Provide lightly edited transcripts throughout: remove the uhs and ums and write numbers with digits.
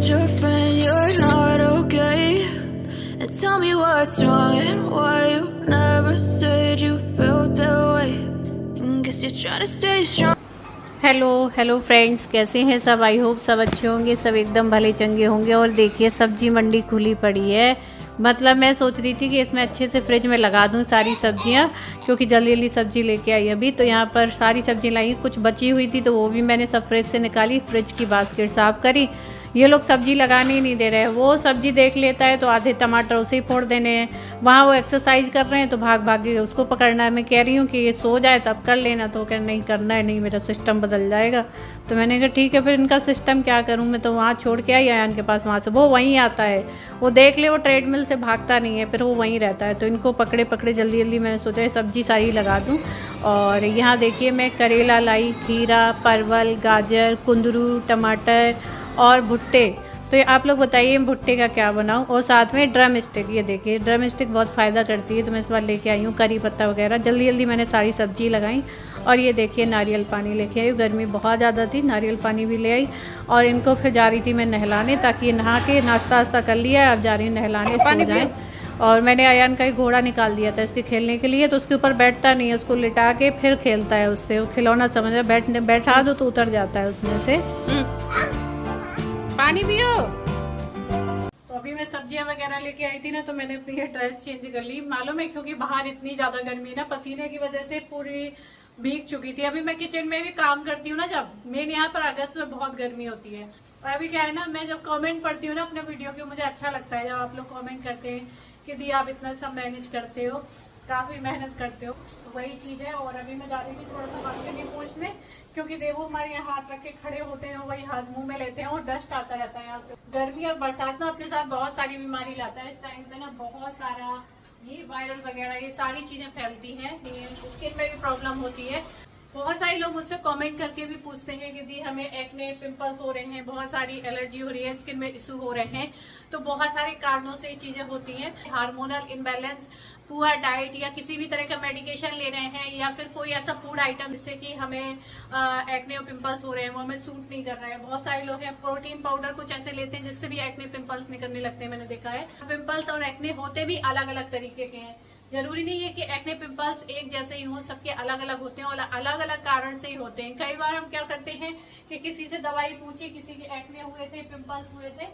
told your friend you're not okay, and tell me what's wrong and why you never said you felt that way. Guess you're trying to stay strong. Hello friends, कैसे हैं सब। I hope सब अच्छे होंगे, सब एकदम भले चंगे होंगे। और देखिए सब्जी मंडी खुली पड़ी है। मतलब मैं सोच रही थी कि इसमें अच्छे से फ्रिज में लगा दूं सारी सब्जियां, क्योंकि जल्दी जल्दी सब्जी लेके आई अभी। तो यहाँ पर सारी सब्जी लाई, कुछ बची हुई थी तो वो भी मैंने सब फ्रिज से निकाली, फ्रिज की बास्केट साफ़ करी। ये लोग सब्जी लगाने ही नहीं दे रहे हैं। वो सब्जी देख लेता है तो आधे टमाटर उसे ही फोड़ देने हैं। वहाँ वो एक्सरसाइज कर रहे हैं तो भाग भाग के उसको पकड़ना है। मैं कह रही हूँ कि ये सो जाए तब कर लेना, तो कह नहीं करना है, नहीं मेरा सिस्टम बदल जाएगा। तो मैंने कहा ठीक है, फिर इनका सिस्टम क्या करूँ। मैं तो वहाँ छोड़ के आई अयान के पास, वहाँ से वो वहीं आता है। वो देख ले, वो ट्रेडमिल से भागता नहीं है, फिर वो वहीं रहता है। तो इनको पकड़े पकड़े जल्दी जल्दी मैंने सोचा सब्जी सारी लगा दूँ। और यहाँ देखिए मैं करेला लाई, खीरा, परवल, गाजर, कुंदरू, टमाटर और भुट्टे। तो ये आप लोग बताइए भुट्टे का क्या बनाऊँ। और साथ में ड्रम स्टिक, ये देखिए ड्रम स्टिक बहुत फ़ायदा करती है, तो मैं इस बार लेके आई हूँ। करी पत्ता वगैरह जल्दी जल्दी मैंने सारी सब्जी लगाई। और ये देखिए नारियल पानी लेके आई हूँ, गर्मी बहुत ज़्यादा थी, नारियल पानी भी ले आई। और इनको फिर जा रही थी मैं नहलाने, ताकि ये नहा के नाश्ता वास्ता कर लिया, अब जा रही हूँ नहलाने, सो जाए। और मैंने अयान का एक घोड़ा निकाल दिया था इसके खेलने के लिए, तो उसके ऊपर बैठता नहीं है, उसको लिटा के फिर खेलता है उससे। वो खिलौना समझ है, बैठा दो तो उतर जाता है उसमें से। पानी पियो। तो अभी मैं सब्जियां वगैरह लेके आई थी ना, तो मैंने अपनी ड्रेस चेंज कर ली। मालूम है क्योंकि बाहर इतनी ज्यादा गर्मी ना, पसीने की वजह से पूरी भीग चुकी थी। अभी मैं किचन में भी काम करती हूँ ना, जब मेरे यहाँ पर अगस्त में बहुत गर्मी होती है। और अभी क्या है ना, मैं जब कमेंट पढ़ती हूँ ना अपने वीडियो के, मुझे अच्छा लगता है जब आप लोग कमेंट करते हैं कि दी आप इतना सब मैनेज करते हो, काफी मेहनत करते हो। तो वही चीज है। और अभी मैं जा रही थी थोड़ा सा बालकनी पोंछने, क्योंकि देखो हमारे यहाँ हाथ रख के खड़े होते हैं, वही हाथ मुंह में लेते हैं और डस्ट आता रहता है यहाँ से। गर्मी और बरसात ना अपने साथ बहुत सारी बीमारी लाता है। इस टाइम पे ना बहुत सारा ये वायरल वगैरह ये सारी चीजें फैलती हैं, स्किन में भी प्रॉब्लम होती है। बहुत सारे लोग मुझसे कमेंट करके भी पूछते हैं कि दी हमें एक्ने, पिंपल्स हो रहे हैं, बहुत सारी एलर्जी हो रही है, स्किन में इशू हो रहे हैं। तो बहुत सारे कारणों से ये चीजें होती हैं। हार्मोनल इम्बैलेंस, पुअर डाइट, या किसी भी तरह का मेडिकेशन ले रहे हैं, या फिर कोई ऐसा फूड आइटम जिससे कि हमें एक्ने और पिंपल्स हो रहे हैं, वो हमें सूट नहीं कर रहा है। बहुत सारे लोग हैं प्रोटीन पाउडर कुछ ऐसे लेते हैं जिससे भी एक्ने पिंपल्स निकलने लगते हैं, मैंने देखा है। पिंपल्स और एक्ने होते भी अलग अलग तरीके के हैं। जरूरी नहीं है कि एक्ने पिंपल्स एक जैसे ही हो, सबके अलग अलग होते हैं और अलग अलग कारण से ही होते हैं। कई बार हम क्या करते हैं कि किसी से दवाई पूछी, किसी के एक्ने हुए थे, पिंपल्स हुए थे,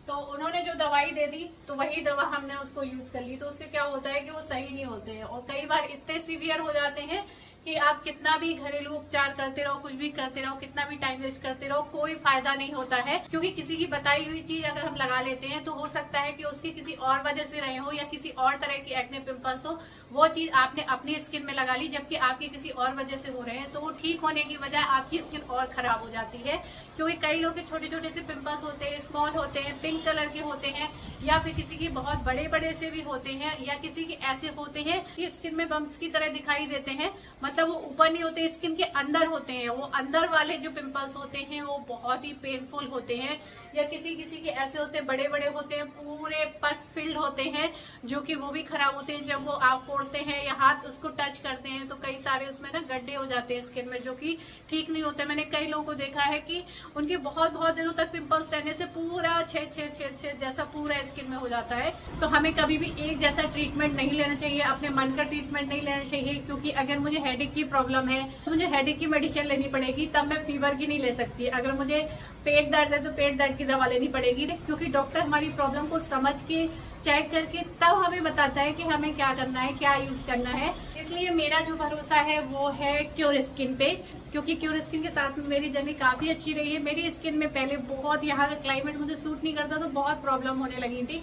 तो उन्होंने जो दवाई दे दी तो वही दवा हमने उसको यूज कर ली। तो उससे क्या होता है कि वो सही नहीं होते हैं, और कई बार इतने सीवियर हो जाते हैं कि आप कितना भी घरेलू उपचार करते रहो, कुछ भी करते रहो, कितना भी टाइम वेस्ट करते रहो, कोई फायदा नहीं होता है। क्योंकि किसी की बताई हुई चीज अगर हम लगा लेते हैं तो हो सकता है कि उसकी किसी और वजह से रहे हो, या किसी और तरह की एक्ने पिंपल्स हो, वो चीज आपने अपनी स्किन में लगा ली, जबकि आपकी किसी और वजह से हो रहे हैं। तो वो ठीक होने की बजाय आपकी स्किन और खराब हो जाती है। क्योंकि कई लोग के छोटे छोटे से पिंपल्स होते हैं, स्मॉल होते हैं, पिंक कलर के होते हैं, या फिर किसी की बहुत बड़े बड़े से भी होते हैं, या किसी के ऐसे होते हैं कि स्किन में बम्प्स की तरह दिखाई देते हैं। मतलब वो ऊपर नहीं होते, स्किन के अंदर होते हैं। वो अंदर वाले जो पिंपल्स होते हैं वो बहुत ही पेनफुल होते हैं। या किसी किसी के ऐसे होते हैं, बड़े बड़े होते हैं, पूरे पस फिल्ड होते हैं, जो कि वो भी खराब होते हैं। जब वो आप फोड़ते हैं या हाथ उसको टच करते हैं तो कई सारे उसमें ना गड्ढे हो जाते हैं स्किन में, जो कि ठीक नहीं होते। मैंने कई लोगों को देखा है कि उनके बहुत बहुत दिनों तक पिंपल्स रहने से पूरा छेद छेद छेद छेद जैसा पूरा स्किन में हो जाता है। तो हमें कभी भी एक जैसा ट्रीटमेंट नहीं लेना चाहिए, अपने मन का ट्रीटमेंट नहीं लेना चाहिए। क्योंकि अगर मुझे हेडेक की प्रॉब्लम है तो मुझे हेडेक की मेडिसिन लेनी पड़ेगी, तब मैं फीवर की नहीं ले सकती। अगर मुझे पेट दर्द है तो पेट दर्द की दवा लेनी पड़ेगी, क्योंकि डॉक्टर हमारी प्रॉब्लम को समझ के चेक करके तब हमें बताता है कि हमें क्या करना है, क्या यूज करना है। इसलिए मेरा जो भरोसा है वो है क्योर स्किन पे, क्योंकि क्योर स्किन के साथ में मेरी जर्नी काफी अच्छी रही है। मेरी स्किन में पहले बहुत, यहाँ का क्लाइमेट मुझे सूट नहीं करता, तो बहुत प्रॉब्लम होने लगी थी।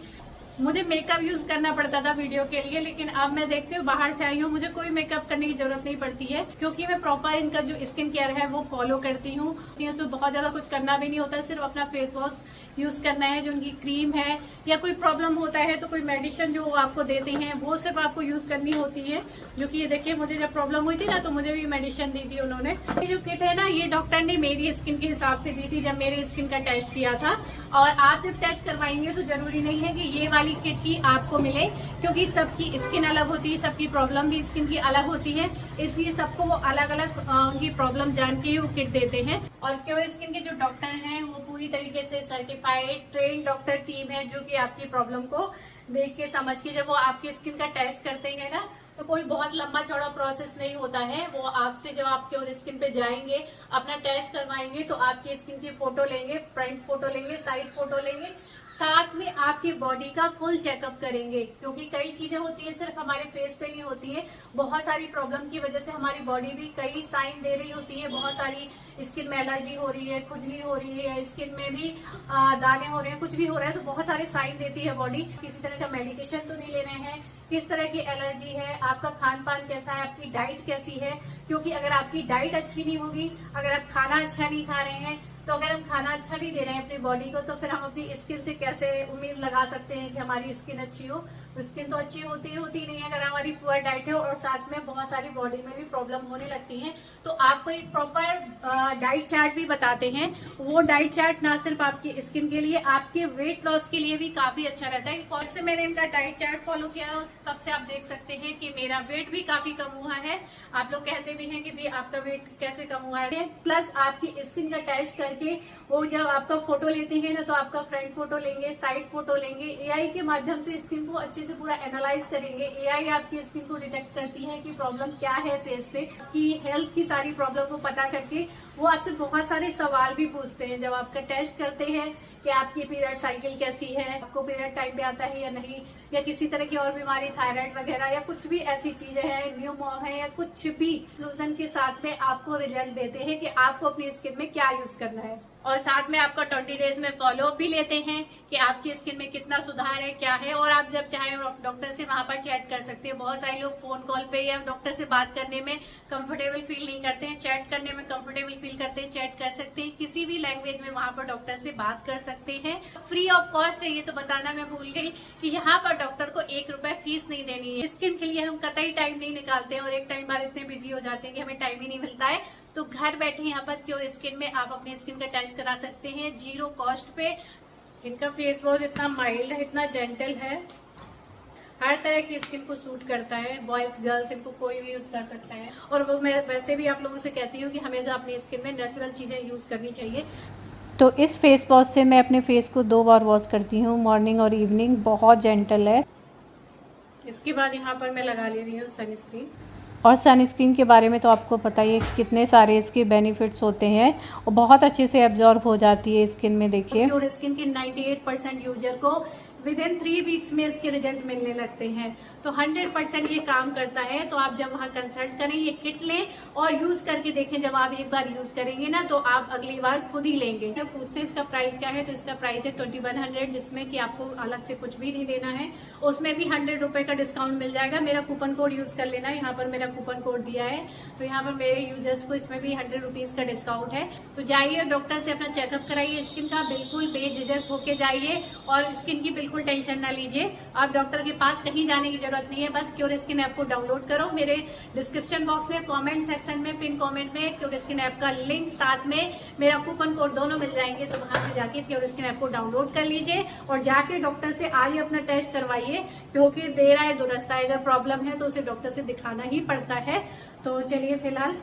मुझे मेकअप यूज करना पड़ता था वीडियो के लिए, लेकिन अब मैं देखती हूँ बाहर से आई हूँ, मुझे कोई मेकअप करने की जरूरत नहीं पड़ती है, क्योंकि मैं प्रॉपर इनका जो स्किन केयर है वो फॉलो करती हूँ। उसमें बहुत ज्यादा कुछ करना भी नहीं होता, सिर्फ अपना फेस वॉश यूज करना है, जो उनकी क्रीम है, या कोई प्रॉब्लम होता है तो कोई मेडिसिन जो आपको देते हैं वो सिर्फ आपको यूज करनी होती है। जो कि ये देखिए मुझे जब प्रॉब्लम हुई थी ना, तो मुझे भी मेडिसिन दी थी उन्होंने। ये जो किट है ना, ये डॉक्टर ने मेरी स्किन के हिसाब से दी थी जब मेरी स्किन का टेस्ट किया था। और आप जब टेस्ट करवाएंगे तो जरूरी नहीं है कि ये वाली वाली किट ही आपको मिले, क्योंकि सबकी स्किन अलग होती है, सबकी प्रॉब्लम भी स्किन की अलग होती है, इसलिए सबको वो अलग अलग उनकी प्रॉब्लम जान के वो किट देते हैं। और क्योर स्किन के जो डॉक्टर हैं वो पूरी तरीके से सर्टिफाइड ट्रेन डॉक्टर टीम है, जो कि आपकी प्रॉब्लम को देख के समझ के जब वो आपकी स्किन का टेस्ट करते हैं ना, तो कोई बहुत लंबा चौड़ा प्रोसेस नहीं होता है। वो आपसे जब आप क्योर स्किन पे जाएंगे, अपना टेस्ट करवाएंगे, तो आपकी स्किन की फोटो लेंगे, फ्रंट फोटो लेंगे, साइड फोटो लेंगे, साथ में आपकी बॉडी का फुल चेकअप करेंगे, क्योंकि कई चीजें होती है सिर्फ हमारे फेस पे नहीं होती है, बहुत सारी प्रॉब्लम की वजह से हमारी बॉडी भी कई साइन दे रही होती है। बहुत सारी स्किन में एलर्जी हो रही है, खुजली हो रही है, स्किन में भी दाने हो रहे हैं, कुछ भी हो रहा है, तो बहुत सारे साइन देती है बॉडी। किसी तरह का मेडिकेशन तो नहीं ले रहे हैं, किस तरह की एलर्जी है, आपका खान पान कैसा है, आपकी डाइट कैसी है, क्योंकि अगर आपकी डाइट अच्छी नहीं होगी, अगर आप खाना अच्छा नहीं खा रहे हैं, तो अगर हम खाना अच्छा नहीं दे रहे हैं अपनी बॉडी को, तो फिर हम अपनी स्किन से कैसे उम्मीद लगा सकते हैं कि हमारी स्किन अच्छी हो। तो स्किन तो अच्छी होती नहीं है अगर हमारी पुअर डाइट है, और साथ में बहुत सारी बॉडी में भी प्रॉब्लम होने लगती है। तो आपको एक प्रॉपर डाइट चार्ट भी बताते हैं। वो डाइट चार्ट ना सिर्फ आपकी स्किन के लिए, आपके वेट लॉस के लिए भी काफी अच्छा रहता है। कौन से मैंने इनका डाइट चार्ट फॉलो किया, तब से आप देख सकते हैं कि मेरा वेट भी काफी कम हुआ है। आप लोग कहते भी हैं कि दी आपका वेट कैसे कम हुआ है। प्लस आपकी स्किन का टेस्ट करके वो जब आपका फोटो लेते हैं ना, तो आपका फ्रंट फोटो लेंगे, साइड फोटो लेंगे, एआई के माध्यम से स्किन को अच्छे से पूरा एनालाइज करेंगे। एआई आपकी स्किन को डिटेक्ट करती है कि प्रॉब्लम क्या है फेस पे, कि हेल्थ की सारी प्रॉब्लम को पता करके वो आपसे बहुत सारे सवाल भी पूछते हैं जब आपका टेस्ट करते हैं कि आपकी पीरियड साइकिल कैसी है, आपको पीरियड टाइम पे आता है या नहीं, या किसी तरह की और बीमारी, थायराइड वगैरह, या कुछ भी ऐसी चीजें हैं, न्यूमॉन है, या कुछ भी इंक्लूजन के साथ में आपको रिजल्ट देते हैं कि आपको अपनी स्किन में क्या यूज करना है। और साथ में आपका 20 डेज में फॉलोअप भी लेते हैं कि आपकी स्किन में कितना सुधार है, क्या है। और आप जब चाहें डॉक्टर से वहां पर चैट कर सकते हैं। बहुत सारे लोग फोन कॉल पे या डॉक्टर से बात करने में कंफर्टेबल फील नहीं करते हैं, चैट करने में कंफर्टेबल फील करते हैं, चैट कर सकते हैं, किसी भी लैंग्वेज में वहां पर डॉक्टर से बात कर सकते हैं। फ्री ऑफ कॉस्ट है, ये तो बताना मैं भूल गई कि यहाँ पर डॉक्टर को 1 रुपए फीस नहीं देनी है। स्किन के लिए हम कतई टाइम नहीं निकालते हैं, और एक टाइम बार इतने बिजी हो जाते हैं कि हमें टाइम ही नहीं मिलता है। तो घर बैठे यहाँ पर क्योर स्किन में आप अपनी स्किन का टेस्ट करा सकते हैं 0 कॉस्ट पे। इनका फेस वॉश इतना माइल्ड है, इतना जेंटल है, हर तरह की स्किन को सूट करता है। बॉयज गर्ल्स इनको कोई भी यूज कर सकता है। और वो मैं वैसे भी आप लोगों से कहती हूँ कि हमेशा अपनी स्किन में नेचुरल चीजें यूज करनी चाहिए। तो इस फेस वॉश से मैं अपने फेस को 2 बार वॉश करती हूँ, मॉर्निंग और इवनिंग। बहुत जेंटल है। इसके बाद यहाँ पर मैं लगा ले रही हूँ सनस्क्रीन। और सनस्क्रीन के बारे में तो आपको पता ही है कि कितने सारे इसके बेनिफिट्स होते हैं, और बहुत अच्छे से एब्जॉर्ब हो जाती है स्किन में। देखिए क्योर स्किन के 98% यूजर को विदिन 3 वीक्स में इसके रिजल्ट मिलने लगते हैं। तो 100% ये काम करता है। तो आप जब वहाँ कंसल्ट करें, ये किट लें और यूज करके देखें। जब आप एक बार यूज करेंगे ना, तो आप अगली बार खुद ही लेंगे। पूछते हैं इसका प्राइस क्या है, तो इसका प्राइस है 2100, जिसमें कि आपको अलग से कुछ भी नहीं देना है। उसमें भी 100 रुपए का डिस्काउंट मिल जाएगा। मेरा कूपन कोड यूज कर लेना, यहाँ पर मेरा कूपन कोड दिया है, तो यहाँ पर मेरे यूजर्स को इसमें भी 100 रुपीज का डिस्काउंट है। तो जाइए डॉक्टर से अपना चेकअप कराइए स्किन का, बिल्कुल बेझिझक होके जाइए, और स्किन की बिल्कुल टेंशन ना लीजिए। आप डॉक्टर के पास कहीं जाने की जरूरत नहीं है, बस क्योर स्किन ऐप को डाउनलोड करो। मेरे डिस्क्रिप्शन बॉक्स में, कमेंट सेक्शन में, पिन कमेंट में क्योर स्किन ऐप का लिंक, साथ में मेरा कूपन कोड दोनों मिल जाएंगे। तो वहां से जाके क्योर स्किन ऐप को डाउनलोड कर लीजिए और जाके डॉक्टर से आज अपना टेस्ट करवाइए, क्योंकि देर आए दुरुस्त आए। अगर प्रॉब्लम है तो उसे डॉक्टर से दिखाना ही पड़ता है। तो चलिए फिलहाल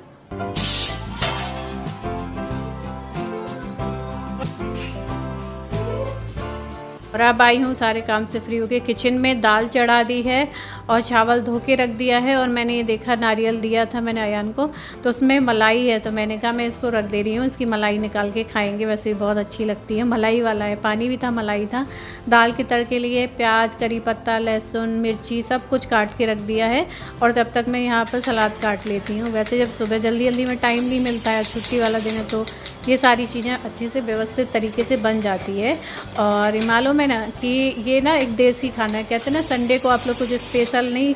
और अब आई हूँ सारे काम से फ्री होके किचन में। दाल चढ़ा दी है और चावल धो के रख दिया है। और मैंने ये देखा नारियल दिया था मैंने अयान को, तो उसमें मलाई है, तो मैंने कहा मैं इसको रख दे रही हूँ, इसकी मलाई निकाल के खाएंगे। वैसे बहुत अच्छी लगती है, मलाई वाला है, पानी भी था, मलाई था। दाल के तड़के लिए प्याज, करी पत्ता, लहसुन, मिर्ची सब कुछ काट के रख दिया है। और तब तक मैं यहाँ पर सलाद काट लेती हूँ। वैसे जब सुबह जल्दी जल्दी में टाइम नहीं मिलता है, छुट्टी वाला दिन है, तो ये सारी चीज़ें अच्छे से व्यवस्थित तरीके से बन जाती है। और मालूम है ना कि ये ना एक देसी खाना है। कहते हैं ना संडे को आप लोग कुछ स्पेशल नहीं,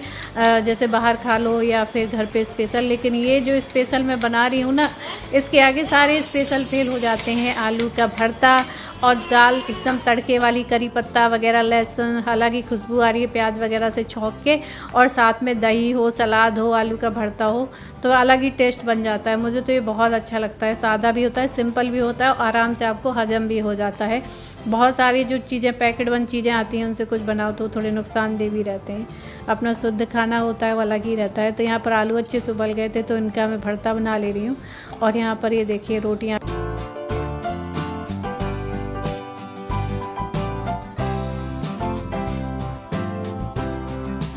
जैसे बाहर खा लो या फिर घर पे स्पेशल, लेकिन ये जो स्पेशल मैं बना रही हूँ ना, इसके आगे सारे स्पेशल फेल हो जाते हैं। आलू का भरता और दाल एकदम तड़के वाली, करी पत्ता वगैरह, लहसुन, हालांकि खुशबू आ रही है प्याज वगैरह से छौंक के, और साथ में दही हो, सलाद हो, आलू का भरता हो, तो अलग ही टेस्ट बन जाता है। मुझे तो ये बहुत अच्छा लगता है। सादा भी होता है, सिंपल भी होता है और आराम से आपको हजम भी हो जाता है। बहुत सारी जो चीज़ें पैकेट बंद चीज़ें आती हैं उनसे कुछ बनाओ तो थोड़े नुकसानदेह भी रहते हैं। अपना शुद्ध खाना होता है वो अलग ही रहता है। तो यहाँ पर आलू अच्छे से उबल गए थे तो इनका मैं भरता बना ले रही हूँ। और यहाँ पर ये देखिए रोटियाँ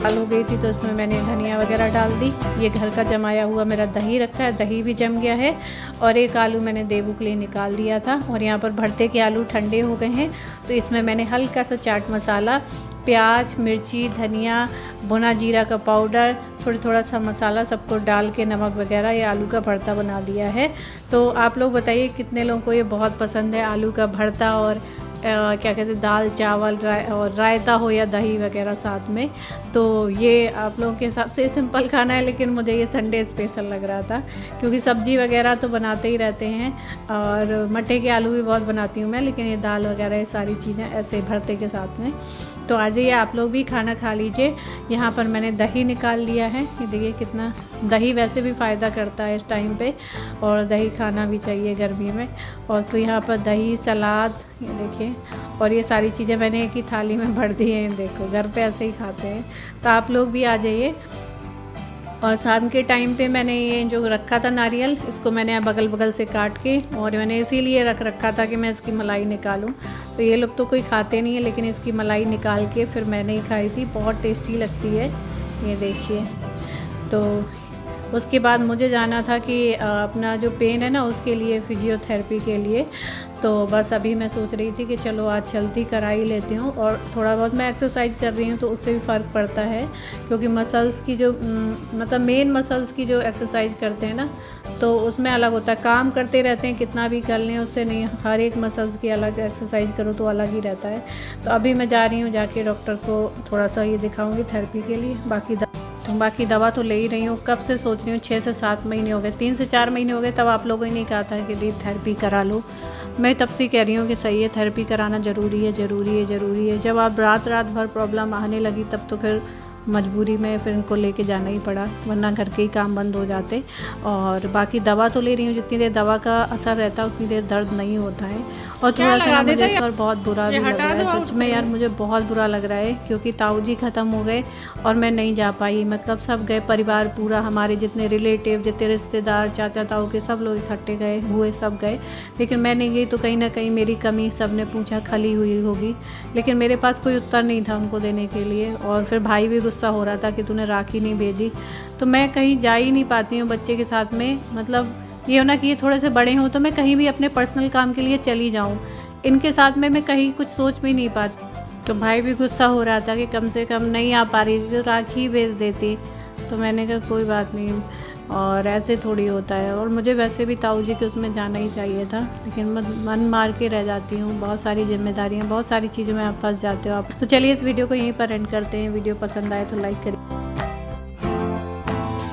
हो गई थी तो उसमें मैंने धनिया वगैरह डाल दी। ये घर का जमाया हुआ मेरा दही रखा है, दही भी जम गया है। और एक आलू मैंने देवू के लिए निकाल दिया था। और यहाँ पर भरते के आलू ठंडे हो गए हैं तो इसमें मैंने हल्का सा चाट मसाला, प्याज, मिर्ची, धनिया, भुना जीरा का पाउडर, थोड़ा सा मसाला सबको डाल के नमक वगैरह ये आलू का भरता बना दिया है। तो आप लोग बताइए कितने लोगों को ये बहुत पसंद है आलू का भरता और क्या कहते हैं दाल चावल और रायता हो या दही वगैरह साथ में। तो ये आप लोगों के हिसाब से सिंपल खाना है, लेकिन मुझे ये संडे स्पेशल लग रहा था क्योंकि सब्जी वगैरह तो बनाते ही रहते हैं और मट्ठे के आलू भी बहुत बनाती हूँ मैं, लेकिन ये दाल वगैरह ये सारी चीज़ें ऐसे भरते के साथ में। तो आ जाइए आप लोग भी खाना खा लीजिए। यहाँ पर मैंने दही निकाल लिया है, ये देखिए कितना दही वैसे भी फ़ायदा करता है इस टाइम पे और दही खाना भी चाहिए गर्मी में। और तो यहाँ पर दही, सलाद, ये देखिए, और ये सारी चीज़ें मैंने एक ही थाली में भर दी हैं। देखो घर पे ऐसे ही खाते हैं, तो आप लोग भी आ जाइए। और शाम के टाइम पे मैंने ये जो रखा था नारियल, इसको मैंने बगल बगल से काट के और मैंने इसीलिए रख रखा था कि मैं इसकी मलाई निकालूं। तो ये लोग तो कोई खाते नहीं है, लेकिन इसकी मलाई निकाल के फिर मैंने ही खाई थी, बहुत टेस्टी लगती है। ये देखिए, तो उसके बाद मुझे जाना था कि अपना जो पेन है ना उसके लिए फिजियोथेरेपी के लिए। तो बस अभी मैं सोच रही थी कि चलो आज चलती करा ही लेती हूँ और थोड़ा बहुत मैं एक्सरसाइज कर रही हूँ तो उससे भी फ़र्क पड़ता है। क्योंकि मसल्स की जो मतलब मेन मसल्स की जो एक्सरसाइज करते हैं ना तो उसमें अलग होता है। काम करते रहते हैं कितना भी कर लें उससे नहीं, हर एक मसल्स की अलग एक्सरसाइज करो तो अलग ही रहता है। तो अभी मैं जा रही हूँ, जाके डॉक्टर को थोड़ा सा ये दिखाऊँगी थेरेपी के लिए। बाकी दवा तो ले ही रही हूँ, कब से सोच रही हूँ, 6 से 7 महीने हो गए, 3 से 4 महीने हो गए। तब आप लोगों ने नहीं कहा था कि दी थेरेपी करा लो। मैं तब से कह रही हूँ कि सही है, थेरेपी कराना ज़रूरी है, ज़रूरी है, ज़रूरी है। जब आप रात भर प्रॉब्लम आने लगी तब तो फिर मजबूरी में फिर इनको लेके जाना ही पड़ा, वरना घर के ही काम बंद हो जाते। और बाकी दवा तो ले रही हूँ, जितनी देर दवा का असर रहता है उतनी देर दर्द नहीं होता है। और थोड़ा सा मुझे इस पर बहुत बुरा भी लग रहा है, सच में यार मुझे बहुत बुरा लग रहा है क्योंकि ताऊ जी ख़त्म हो गए और मैं नहीं जा पाई। मतलब सब गए, परिवार पूरा, हमारे जितने रिलेटिव, जितने रिश्तेदार, चाचा ताऊ के सब लोग इकट्ठे गए हुए, सब गए, लेकिन मैं नहीं गई। तो कहीं ना कहीं मेरी कमी सब ने पूछा खली हुई होगी, लेकिन मेरे पास कोई उत्तर नहीं था उनको देने के लिए। और फिर भाई भी गुस्सा हो रहा था कि तूने राखी नहीं भेजी। तो मैं कहीं जा ही नहीं पाती हूँ बच्चे के साथ में। मतलब ये होना कि ये थोड़े से बड़े हों तो मैं कहीं भी अपने पर्सनल काम के लिए चली जाऊँ, इनके साथ में मैं कहीं कुछ सोच भी नहीं पाती। तो भाई भी गुस्सा हो रहा था कि कम से कम नहीं आ पा रही थी तो राखी भेज देती। तो मैंने कहा कोई बात नहीं, और ऐसे थोड़ी होता है। और मुझे वैसे भी ताऊ जी के उसमें जाना ही चाहिए था, लेकिन मन मार के रह जाती हूँ, बहुत सारी जिम्मेदारियाँ, बहुत सारी चीज़ों में आप फंस जाते हो आप। तो चलिए इस वीडियो को यहीं पर एंड करते हैं। वीडियो पसंद आए तो लाइक करिए।